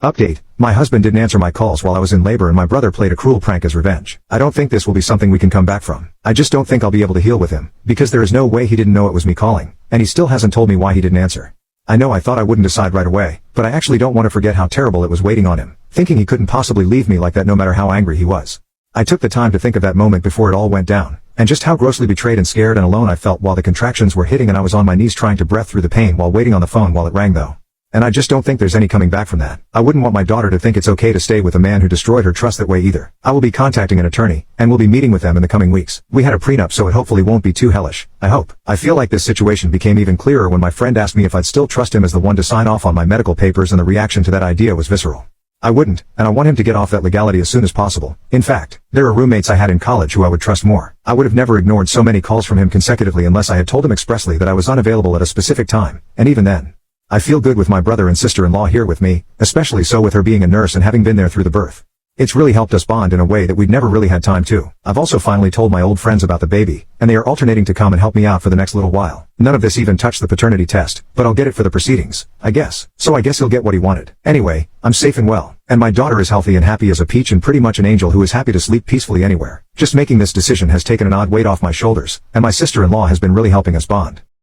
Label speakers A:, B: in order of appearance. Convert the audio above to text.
A: Update: my husband didn't answer my calls while I was in labor and my brother played a cruel prank as revenge. I don't think this will be something we can come back from. I just don't think I'll be able to heal with him, because there is no way he didn't know it was me calling, and he still hasn't told me why he didn't answer. I know I thought I wouldn't decide right away, but I actually don't want to forget how terrible it was waiting on him, thinking he couldn't possibly leave me like that no matter how angry he was. I took the time to think of that moment before it all went down, and just how grossly betrayed and scared and alone I felt while the contractions were hitting and I was on my knees trying to breathe through the pain while waiting on the phone while it rang though. And I just don't think there's any coming back from that. I wouldn't want my daughter to think it's okay to stay with a man who destroyed her trust that way either. I will be contacting an attorney, and we'll be meeting with them in the coming weeks. We had a prenup so it hopefully won't be too hellish, I hope. I feel like this situation became even clearer when my friend asked me if I'd still trust him as the one to sign off on my medical papers, and the reaction to that idea was visceral. I wouldn't, and I want him to get off that legality as soon as possible. In fact, there are roommates I had in college who I would trust more. I would have never ignored so many calls from him consecutively unless I had told him expressly that I was unavailable at a specific time, and even then. I feel good with my brother and sister-in-law here with me, especially so with her being a nurse and having been there through the birth. It's really helped us bond in a way that we'd never really had time to. I've also finally told my old friends about the baby, and they are alternating to come and help me out for the next little while. None of this even touched the paternity test, but I'll get it for the proceedings, I guess. So I guess he'll get what he wanted. Anyway, I'm safe and well, and my daughter is healthy and happy as a peach and pretty much an angel who is happy to sleep peacefully anywhere. Just making this decision has taken an odd weight off my shoulders, and my sister-in-law has been really helping us bond.